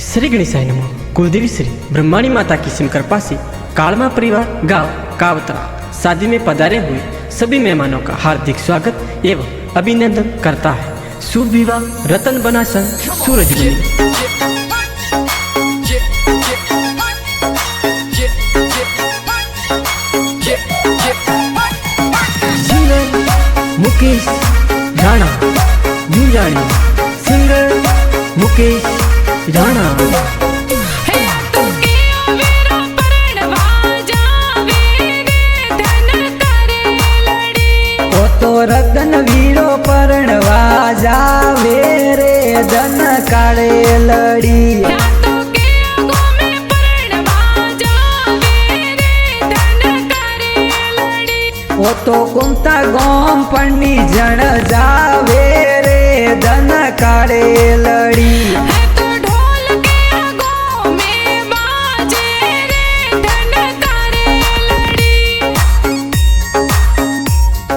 श्री गणेशाय नमः। कुलदेवी श्री ब्रह्माणी माता की सिम कृपा से कालमा परिवार गांव कावतरा शादी में पधारे हुए सभी मेहमानों का हार्दिक स्वागत एवं अभिनंदन करता है। शुभ विवाह रतन बनासन सूरजमणि। मुकेश राणा जुंजाणी, सिंगर मुकेश राणा। तो रतन वीरो परણવા જાવે रे धन काळे लड़ी। ओ तो कुमता गोम पन्नी जण जावे रे धन काळे लड़ी।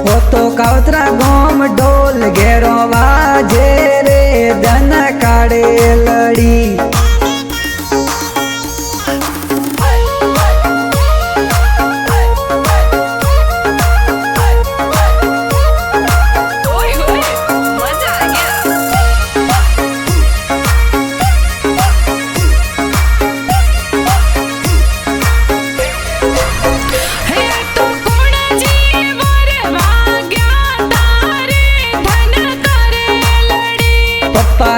ओ तो कावतरा गोम ढोल घेरो वाजे रे धन काळे लड़ी।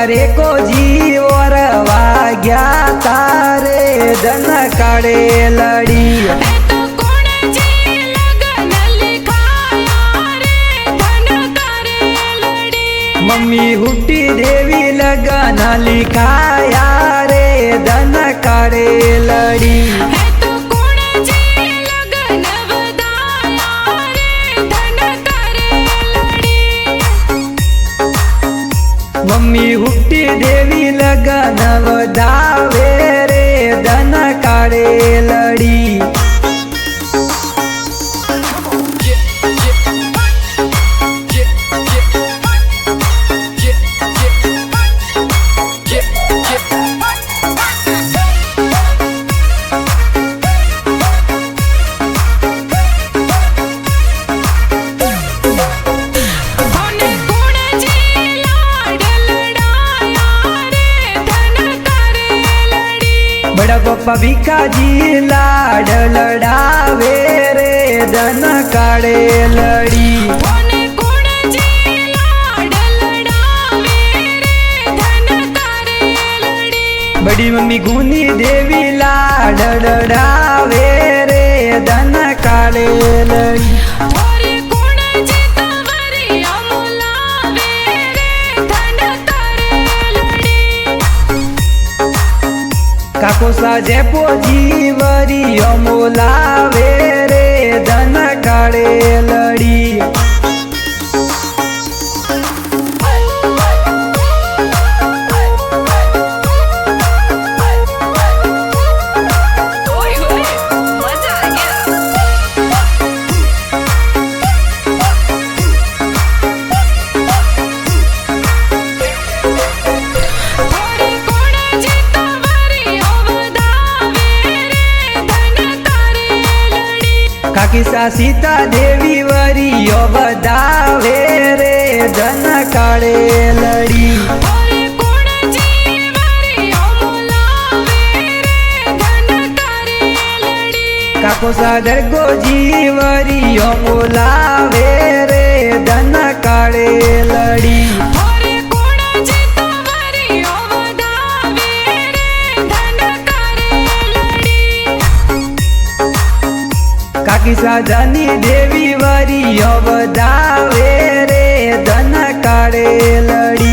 रे को जी और वाग्या तारे धन काळे लड़ी। मम्मी हुट्टी देवी लगन लिखाया रे धन काळे लड़ी। मम्मी हुट्टी देवी लगन वधावे रे धन काळे लड़ी। बड़ा पप्पा भिकाजी लाड लड़ावे रे धन काळे लड़ी। बड़ी मम्मी गुनी देवी लाड लड़ावे रे धन काळे लड़ी। काको साजे पोजी वरी मोलावे रे धन काळे लड़ी। काकीसा सीता देवी वरी वधावे रे धन काळे लड़ी। काको सादर गोजी वरी मोलावे रे धन काळे लड़ी। काकी साजनी देवी वरी वधावे रे धन काळे लड़ी।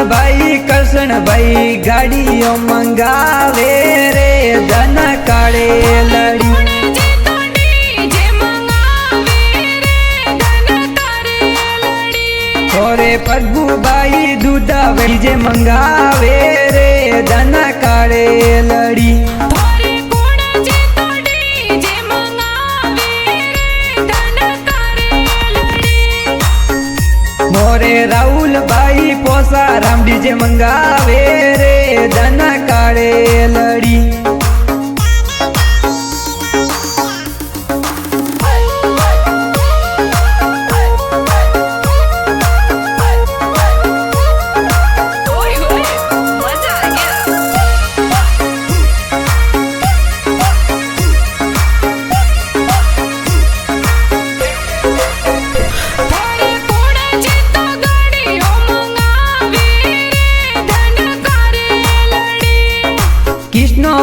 भाई कृष्ण भाई गाड़ियों मंगावे रे धन કાળે લડી ઓરે પગુબાઈ દૂધાવડી જે મંગાવે રે ધન કાળે લડી મોરે રાહુલભાઈ પોસા રામડી જે મંગાવે રે ધન કાળે લડી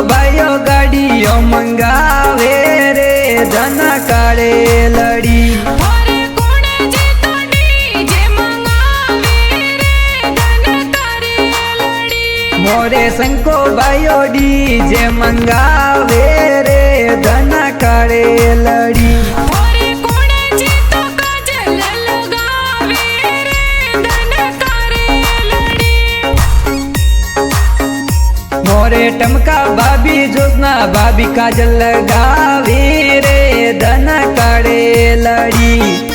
ભાઈઓ ગાડીઓ મંગાવે રે ધન કાળે લડી મોરે શંકો ભાઈઓ ડીજે મંગાવે રે ધન કાળે લડી મોરે ટમકા ભાભી જોશના ભાભી કાજલ લગાવી રે ધન કાળે લડી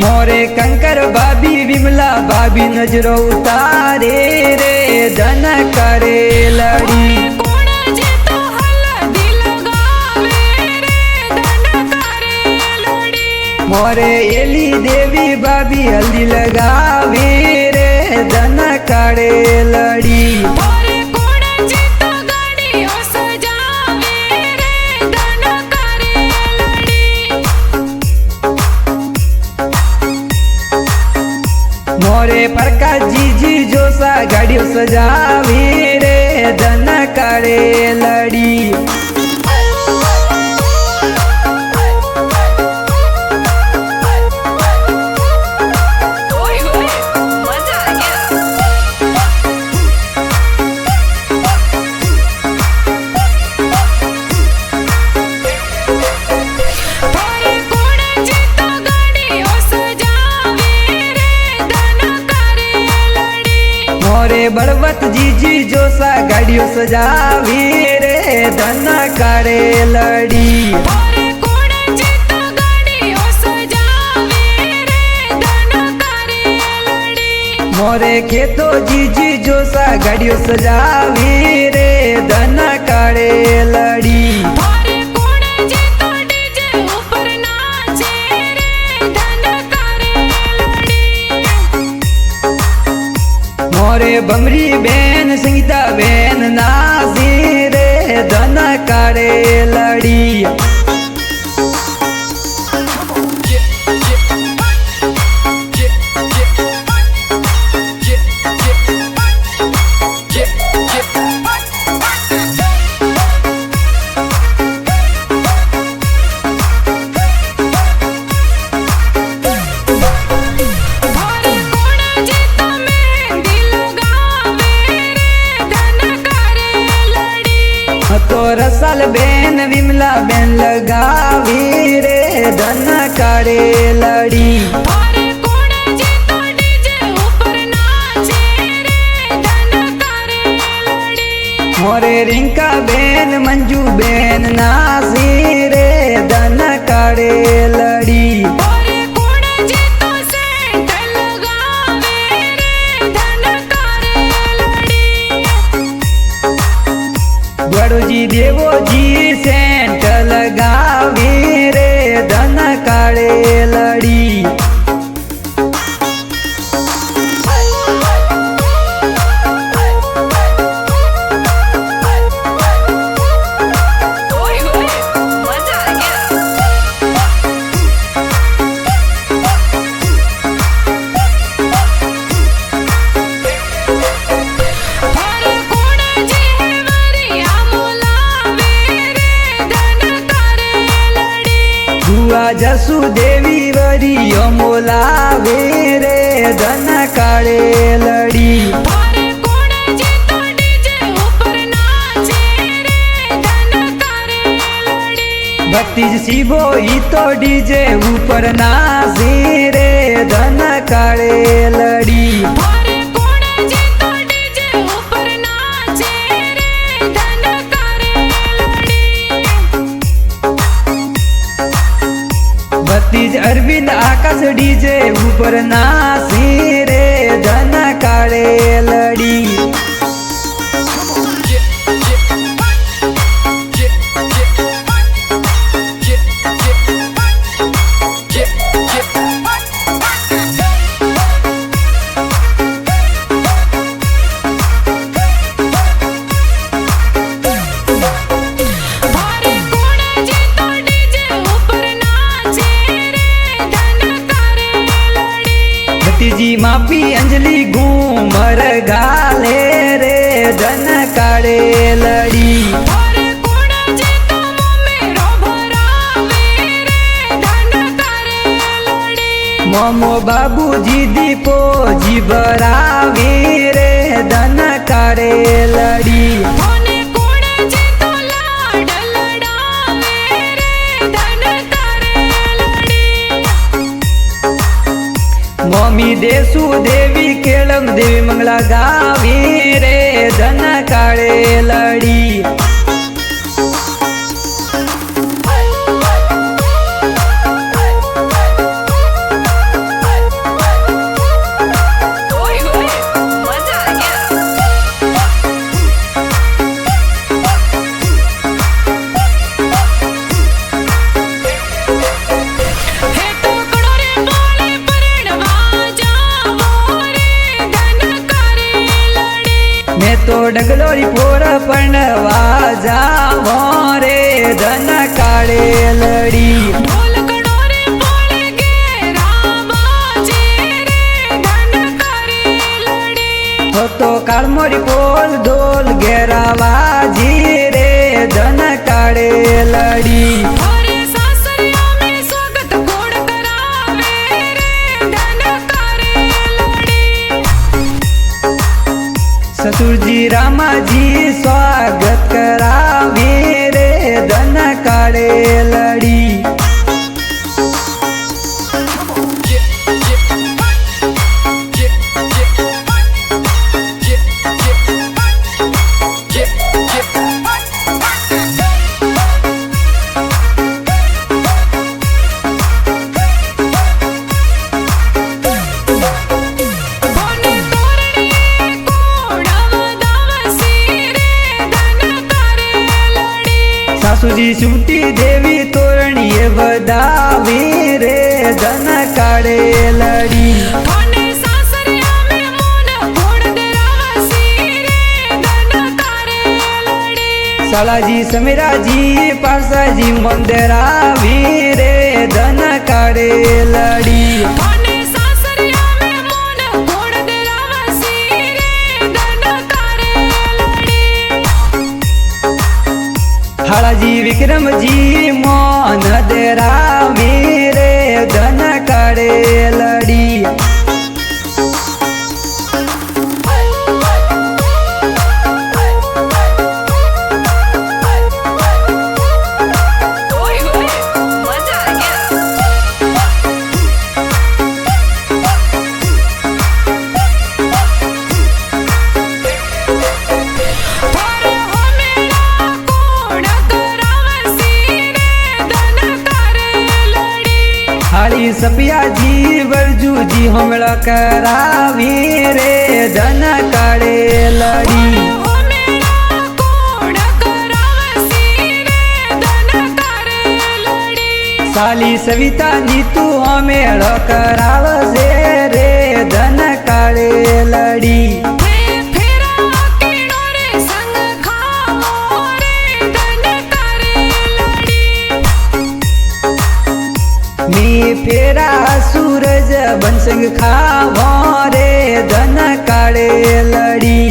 મોરે કંકર ભાભી વિમલા ભાભી નજરો ઉતારે રે ધન કાળે લડી મોરે એલી દેવી ભાભી હલ્દી લગાવી રે ધન કાળે લડી મોરે પ્રકાશજી જોશા ગાડીઓ સજાવી રે ધન કાળે લડી મોરે બળવંતજી જોશા ગાડીઓ સજાવી રે ધન કાળે લડી મોરે ખેતો જીજી જોશા ગાડીઓ સજાવી રે ધન કાળે લડી મોરે ભમરી બેન સંગીતા બેન નાસી રે ધન કાળે લડી તો રસાલ બેન વિમલા બેન લગાવી રે ધન કાળે લડી મોરે રિંકા બેન મંજુ બેન નાસી રે ધન કાળે લડી વડોજી દેવોજી સેન્ટ લગાવી રે ધન કાળે લડી ભુઆ જસુ દેવી વરિયો મોલાવે રે ધન કાળે લડી ભારે કોણ જીતો ડીજે ઉપર નાચે રે ધન કરે લડી ભક્તિજ શિવો ઈ તો ડીજે ઉપર નાચે રે ધન કાળે લડી ભારે કોણ જીતો ડીજે ઉપર નાચે રે ધન કરે લડી ભક્તિજ અરવિંદ આકાશ ડીજે ઉપર નાચે રે ધન કાળે લડી ભારે કોણ જીતો ડીજે ઉપર નાચે રે ધન કરે લડી ભતીજી માપી અંજલિ ઘૂમર ગાલે રે ધન કાળે લડી ભારે કોણ જીતો મેરો ભરાવે રે ધન કરે લડી મોમો બાબુજી દીપોજી ભરાવી રે ધન કાળે લડી કોને કોણ જીતો લાડ લડાવે રે ધન કરે લડી મમ્મી દેસુ દેવી કેળમ દેવી મંગળા ગાવી રે ધન કાળે લડી ઓય ઓય મજા આ ગયા હે ટુકડો રે બોલે પરણવા જાવો રે ધન કરે લડી મેં તો ડગલોરી પોર પરણવા જાવો રે ધન કાળે લડી ઢોલકડો રે બોલે ઘેરા બાજે રે ધન કરે લડી હો તો કાળમોરી પોલ ઢોલ ઘેરાવાજી રે ધન કાળે લડી ભારે સાસરિયા મે સ્વાગત કોણ કરાવે રે ધન કરે લડી સસુરજી રામાજી સ્વાગત કરાવી રે ધન કાળે લડી કોને તોરણીએ કોણ વધાવસી રે ધન કરે લડી સાસુજી સુટી દેવી તોરણીએ વધાવી રે ધન કાળે લડી કોને સાસરિયા મે મોન કોણ દેરાવસી રે ધન કરે લડી સાલાજી સમીરાજી પારસાજી મંદરાવી રે ધન કાળે લડી કોને સાસરિયા મે મોન કોણ દેરાવસી રે ધન કરે લડી હાળાજી વિક્રમજી મોન દેરાવી રે ધન કાળે લડી ઓય ઓય મજા આ ગયા ભારે હો મેરા કોણ કરાવસી રે ધન કરે લડી હાળી સપિયાજી વરજુજી હમણાં કરાવી રે ધન કાળે લડી હો મેરા કોણ કરાવસી રે ધન કરે લડી સાલી સવિતા નીતુ હમેળ કરાવશે રે ધન કાળે લડી ફેરા કેડો રે સંગ ખાવો રે ધન કરે લડી મી ફેરા સૂરજ બનસંગ ખાવો રે ધન કાળે લડી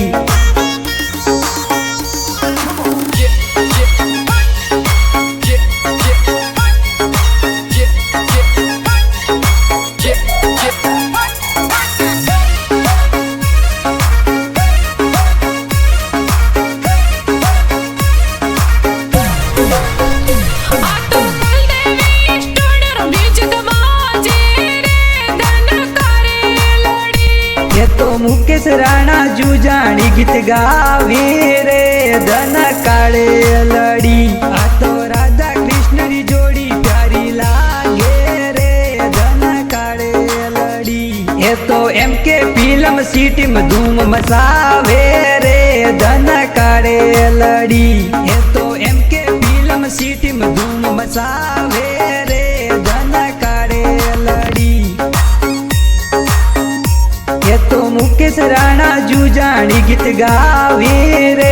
મુકેશ રાણા જુજાણી ગીત ગાવી રે ધન કાળે લડી આ તો રાધા કૃષ્ણની જોડી પ્યારી લાગે રે ધન કાળે લડી એ તો એમ કે ફિલ્મ સિટીમાં ધૂમ મચાવે રે ધન કાળે લડી એ તો એમ કે ફિલ્મ સિટીમાં ધૂમ મચાવે રે ધન કાળે લડી એ તો મુકેશ રાણા જુજાણી ગીત ગાવી રે